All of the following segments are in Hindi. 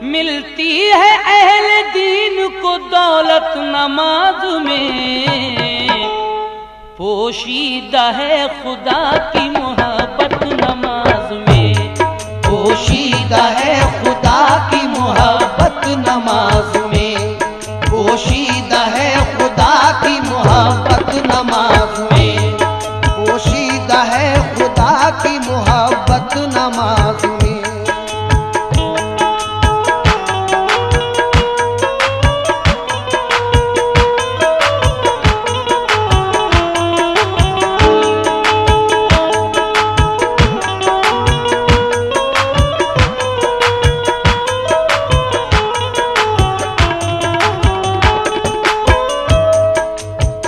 मिलती है अहले दीन को दौलत नमाज में, पोशीदा है खुदा की मोहब्बत नमाज में, पोशीदा है खुदा की मोहब्बत नमाज में, पोशीदा है खुदा की मोहब्बत नमाज में, पोशीदा है खुदा की मोहब्बत नमाज में।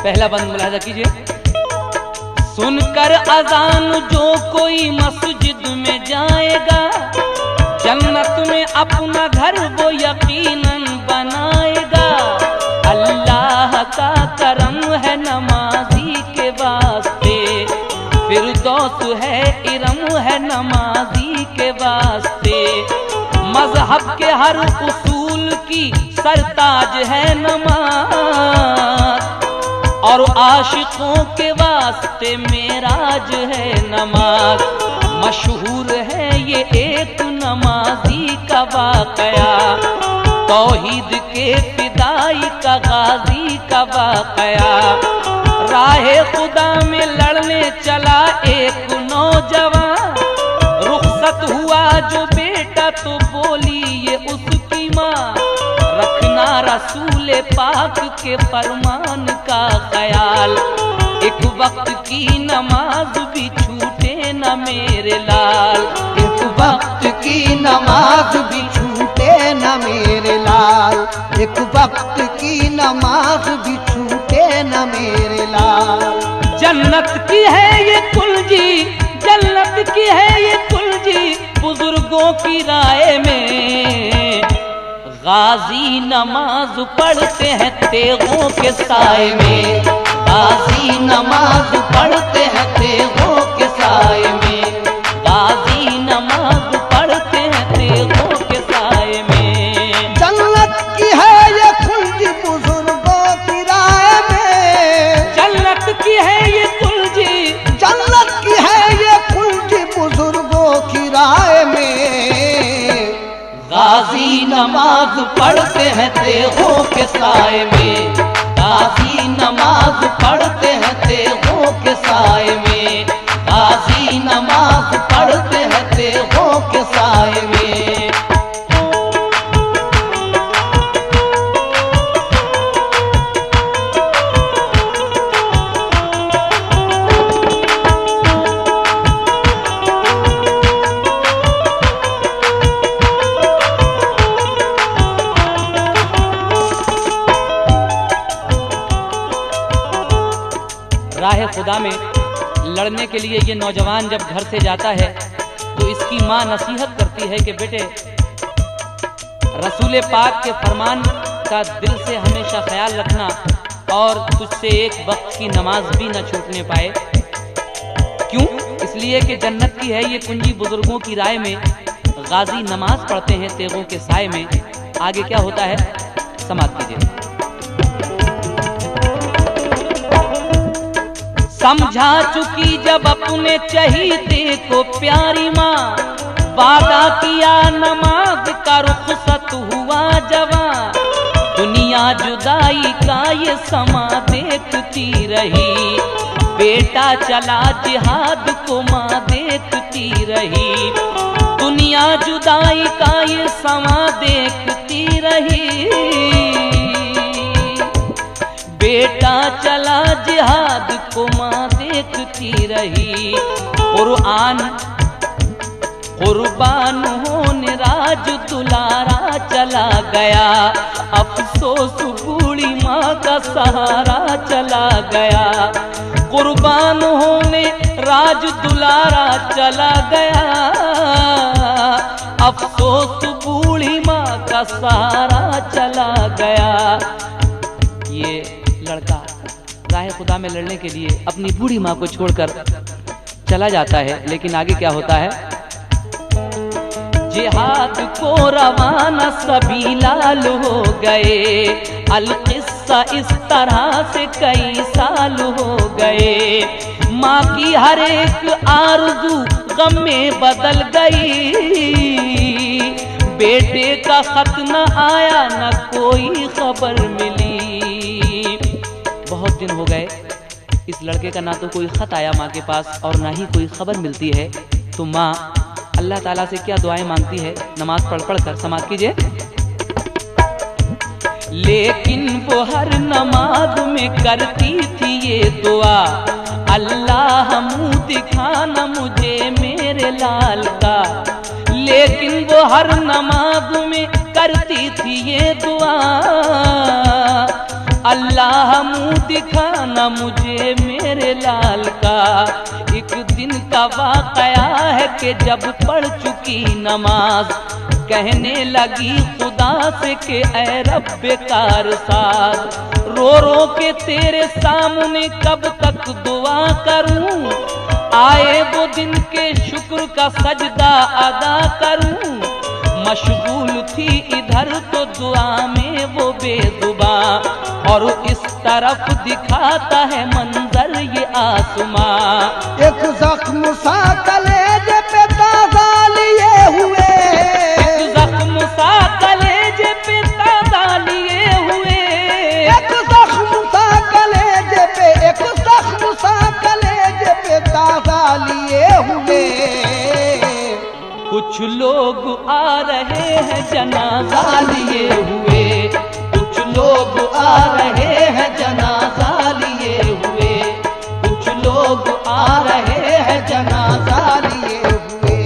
पहला बंद मुलाहिजा कीजिए। सुनकर अजान जो कोई मस्जिद में जाएगा, जन्नत में अपना घर वो यकीनन बनाएगा। अल्लाह का करम है नमाजी के वास्ते, फिरदौस है इरम है नमाजी के वास्ते। मजहब के हर उसूल की सरताज है नमाज, और आशिकों के वास्ते मेराज है नमाज। मशहूर है ये एक नमाजी का वाकया, तौहीद के फिदाई का गाजी का वाकया। राहे खुदा में लड़ने चला एक नौजवान, रुखसत हुआ जो बेटा तो बोली ये उसकी माँ। रखना रसूल पाक के फरमान का ख्याल, एक वक्त की नमाज भी छूटे न मेरे लाल। एक वक्त की नमाज भी छूटे न मेरे लाल, एक वक्त की नमाज भी छूटे न मेरे लाल। जन्नत की है ये कुंजी, जन्नत की है ये कुंजी, बुजुर्गों की राय में। गाजी नमाज पढ़ते हैं तेगों के साए में, गाजी नमाज पढ़ते हैं तेगों के साए में, गाजी नमाज पढ़ते हैं तेगों के साए में। जन्नत की है ये कुंजी बुजुर्गों की राय में, जन्नत की है ये कुंजी, जन्नत की है ये कुंजी बुजुर्गों की राय में। गाजी नमाज पढ़ते हैं तेगों के साए में, गाजी नमाज पढ़ते हैं तेगों के साए में, गाजी नमाज पढ़ते हैं तेगों के साए में। राह खुदा में लड़ने के लिए ये नौजवान जब घर से जाता है तो इसकी माँ नसीहत करती है कि बेटे, रसूल पाक के फरमान का दिल से हमेशा ख्याल रखना, और तुझसे एक वक्त की नमाज भी न छूटने पाए। क्यों? इसलिए कि जन्नत की है ये कुंजी बुजुर्गों की राय में, गाजी नमाज पढ़ते हैं तेगों के साए में। आगे क्या होता है समाप्त कीजिए। समझा चुकी जब अपने चहीते को प्यारी माँ, वादा किया नमाज का रुखसत हुआ जवां। दुनिया जुदाई का ये समा देखती रही, बेटा चला जिहाद को माँ देखती रही। दुनिया जुदाई का ये समा देखती रही, बेटा चला जिहाद को माँ देखती रही। कुर्बान होने राज दुलारा चला गया, अफसोस बूढ़ी माँ का सहारा चला गया, कुर्बान होने राज दुलारा चला गया, अफसोस बूढ़ी माँ का सहारा चला गया। ये लड़का राह खुदा में लड़ने के लिए अपनी बूढ़ी माँ को छोड़कर चला जाता है, लेकिन आगे क्या होता है? जिहाद को रवाना सभी लाल हो गए, अल-किस्सा इस तरह से कई साल हो गए, माँ की हर एक आरज़ू गम में बदल गई, बेटे का खत न आया न कोई खबर मिली। बहुत दिन हो गए, इस लड़के का ना तो कोई खत आया माँ के पास और ना ही कोई खबर मिलती है। तो माँ अल्लाह ताला से क्या दुआएं मांगती है? नमाज पढ़ पढ़ कर समाप्त कीजिए। लेकिन वो हर नमाज में करती थी ये दुआ, अल्लाह मुँह दिखाना मुझे मेरे लाल का। लेकिन वो हर नमाज में करती थी ये दुआ, अल्लाह मुँह दिखाना मुझे मेरे लाल का। एक दिन का वाकया है कि जब पढ़ चुकी नमाज, कहने लगी खुदा से कि ऐ रब्बे कारसाज, रो रो के तेरे सामने कब तक दुआ करूं, आए वो दिन के शुक्र का सजदा अदा करूं। मशगूल थी इधर तो दुआ में वो बेजुबान, और इस तरफ दिखाता है मंजर ये आसमां। एक जख्म सा कलेजे पे ताज़ा लिए हुए, एक जख्म सा कलेजे पे ताज़ा लिए हुए, एक जख्म सा कलेजे पे, एक जख्म सा कलेजे पे ताज़ा लिए हुए। कुछ लोग आ रहे हैं जनाजा लिए हुए, कुछ लोग आ रहे हैं जनाजा लिए हुए, कुछ लोग आ रहे हैं जनाजा लिए हुए।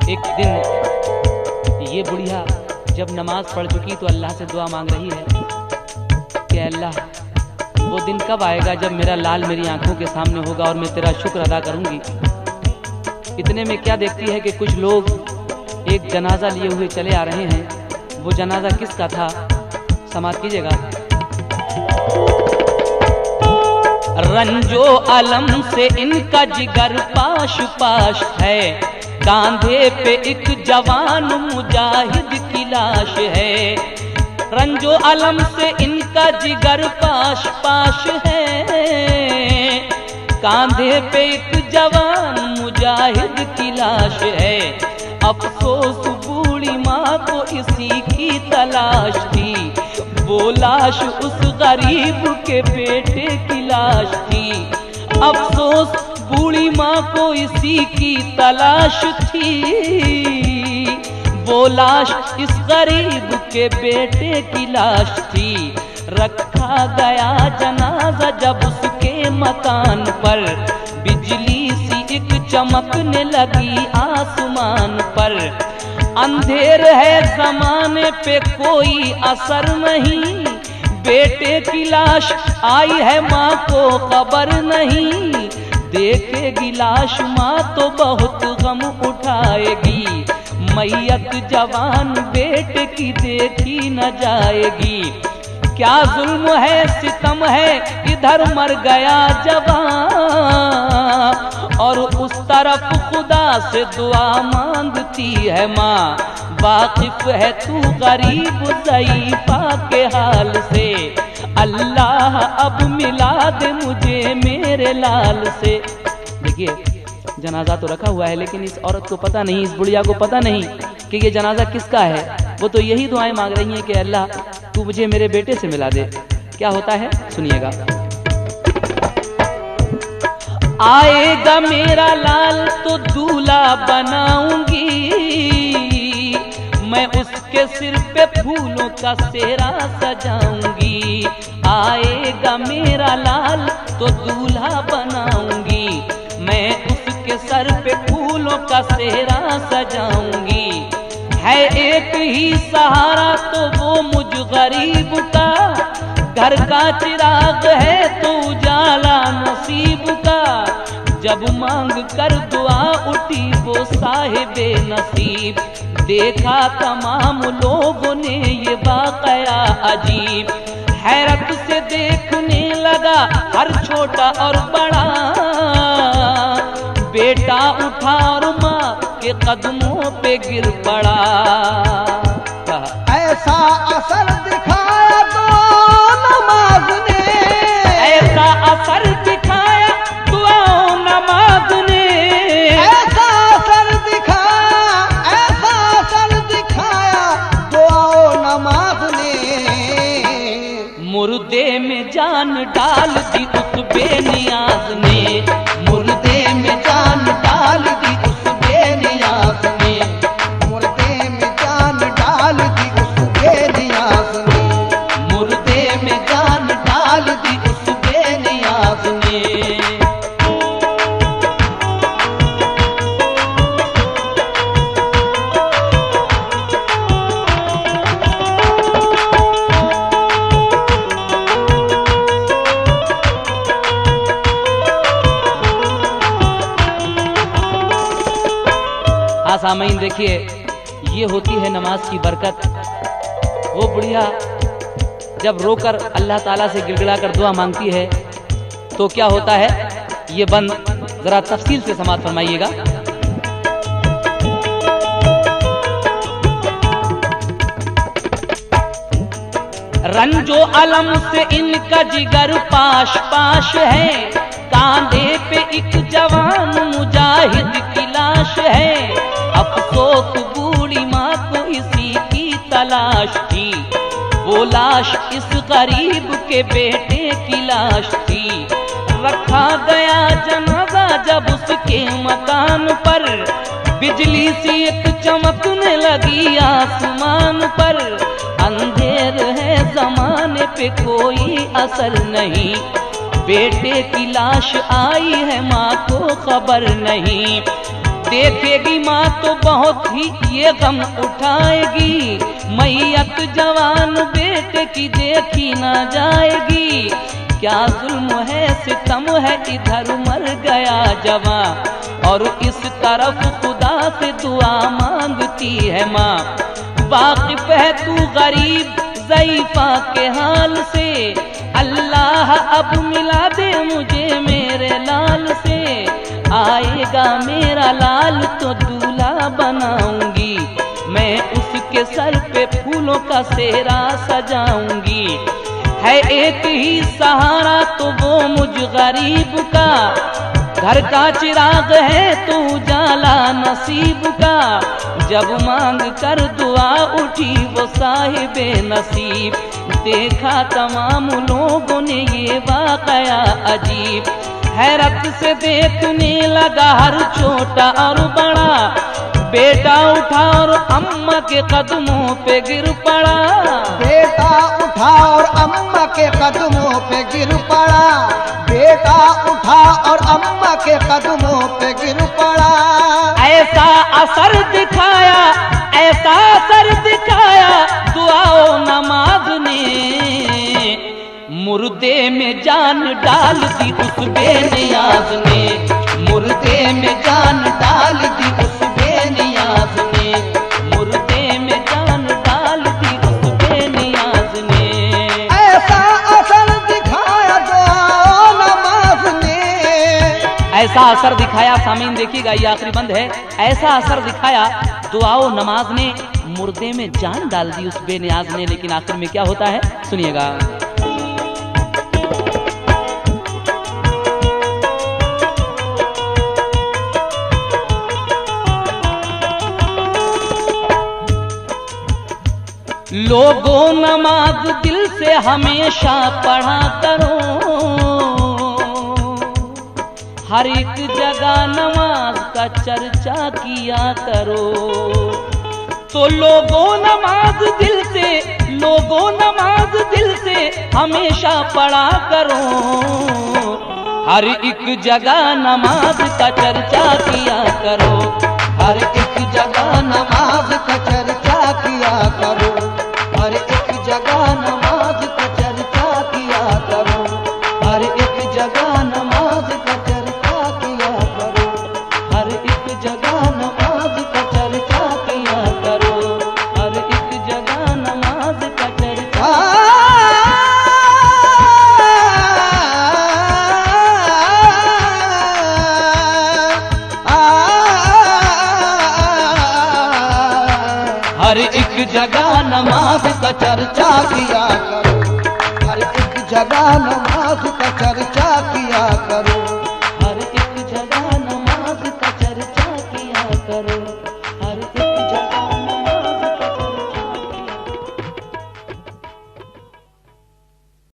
एक दिन ये बुढ़िया जब नमाज पढ़ चुकी तो अल्लाह से दुआ मांग रही है कि अल्लाह वो दिन कब आएगा जब मेरा लाल मेरी आंखों के सामने होगा और मैं तेरा शुक्र अदा करूंगी। इतने में क्या देखती है कि कुछ लोग एक जनाजा लिए हुए चले आ रहे हैं। वो जनाजा किसका था? समाप्त कीजिएगा। रंजो अलम से इनका जिगर पाश पाश है, कांधे पे एक जवान मुजाहिद की लाश है। रंजो अलम से इनका जिगर पाश पाश है, कांधे पे एक जवान मुजाहिद की लाश है। अफसोस बूढ़ी माँ को इसी की तलाश थी, वो लाश उस गरीब के बेटे की लाश थी। अफसोस बूढ़ी माँ को इसी की तलाश थी, वो लाश इस गरीब के बेटे की लाश थी। रखा गया जनाजा जब उसके मकान पर, बिजली सी एक चमकने लगी आसमान पर। अंधेर है जमाने पे कोई असर नहीं, बेटे की लाश आई है माँ को खबर नहीं। देखेगी लाश माँ तो बहुत गम उठाएगी, मैयत जवान बेटे की देखी न जाएगी। क्या जुल्म है सितम है, इधर मर गया जवान और उस तरफ खुदा से दुआ मांगती है माँ। वाकिफ है तू गरीब ज़ईफ़ा के हाल से, अल्लाह अब मिला दे मुझे मेरे लाल से। देखिए जनाजा तो रखा हुआ है, लेकिन इस औरत को पता नहीं, इस बुढ़िया को पता नहीं कि ये जनाजा किसका है। वो तो यही दुआएं मांग रही हैं कि अल्लाह तू मुझे मेरे बेटे से मिला दे। क्या होता है सुनिएगा। आएगा मेरा लाल तो दूल्हा बनाऊंगी, मैं उसके सिर पे फूलों का सेहरा सजाऊंगी। आएगा मेरा लाल तो दूल्हा बनाऊंगी, मैं उसके सर पे फूलों का सेहरा सजाऊंगी। है एक ही सहारा तो वो मुझ गरीब का, घर का चिराग है तो उजाला नसीब का। जब मांग कर दुआ उठी वो साहिबे नसीब, देखा तमाम लोगों ने ये वाकया अजीब। हैरत से देखने लगा हर छोटा और बड़ा, बेटा उठा और माँ के कदमों पे गिर पड़ा। ऐसा असर दिखाया दुआ नमाज ने, ऐसा असर दिखाया दुआ नमाज ने, ऐसा असर दिखाया, ऐसा असर दिखाया दुआ नमाज ने। मुर्दे में जान डाल दी उस बेनियाज ने, मुर्दे में जान डाल दी उस बेनियाज ने, मुर्दे में जान डाल दी उस बेनियाज ने, मुर्दे में जान डाल दी उस बेनियाज ने। सामईन देखिए, ये होती है नमाज की बरकत। वो बुढ़िया जब रोकर अल्लाह ताला से गिड़गिड़ा कर दुआ मांगती है तो क्या होता है, ये बंद जरा तफसील से समाप्त फरमाइएगा। रंजो अलम से इनका जिगर पाश पाश है, कांधे पे एक जवान मुजाहिद की लाश है। अफसोस बूढ़ी माँ को इसी की तलाश थी, वो लाश इस गरीब के बेटे की लाश थी। रखा गया जनाजा जब उसके मकान पर, बिजली सी एक चमकने लगी आसमान पर। अंधेर है जमाने पे कोई असर नहीं, बेटे की लाश आई है माँ को खबर नहीं। देखेगी माँ तो बहुत ही ये गम उठाएगी, मैयत जवान बेटे की देखी ना जाएगी। क्या जुल्म है सितम है, इधर मर गया जवान और इस तरफ खुदा से दुआ मांगती है माँ। वाकिफ है तू गरीब ज़ईफ़ा के हाल से, अल्लाह अब मिला दे मुझे मेरे लाल से। आएगा मेरा लाल तो दूल्हा बनाऊंगी, मैं उसके सर पे फूलों का सेहरा सजाऊंगी। है एक ही सहारा तो वो मुझ गरीब का, घर का चिराग है तो उजाला नसीब का। जब मांग कर दुआ उठी वो साहिबे नसीब, देखा तमाम लोगों ने ये वाकया अजीब। हैरत से देखने लगा हर छोटा और बड़ा, बेटा उठा और अम्मा के कदमों पे गिर पड़ा। बेटा उठा और अम्मा के कदमों पे गिर पड़ा, बेटा उठा और अम्मा के कदमों पे गिर पड़ा। ऐसा असर दिखाया, ऐसा असर दिखाया दुआओ नमाज ने, मुर्दे में जान डाल दी उस बेनियाज ने, मुर्दे में जान डाल दी उस बेनियाज ने, मुर्दे में जान डाल दी उस बेनियाज ने। ऐसा असर दिखाया दुआ नमाज ने, ऐसा असर दिखाया, सामीन देखिएगा ये आखिरी बंद है। ऐसा असर दिखाया दुआओ नमाज ने, मुर्दे में जान डाल दी उस बेनियाज ने। लेकिन आखिर में क्या होता है सुनिएगा। लोगों नमाज दिल से हमेशा पढ़ा करो, हर एक जगह नमाज का चर्चा किया करो। तो लोगों नमाज दिल से हमेशा पढ़ा करो। हर एक जगह नमाज का चर्चा किया करो। हर एक जगह नमाज का चर्चा किया करो। हर एक जगह नमाज का चर्चा किया करो। हर एक जगह नमाज का चर्चा किया करो। हर एक जगह नमाज का चर्चा किया करो। हर एक जगह नमाज का चर्चा। हर एक जगह नमाज का चर्चा किया करो। हर एक जगह नमाज का चर्चा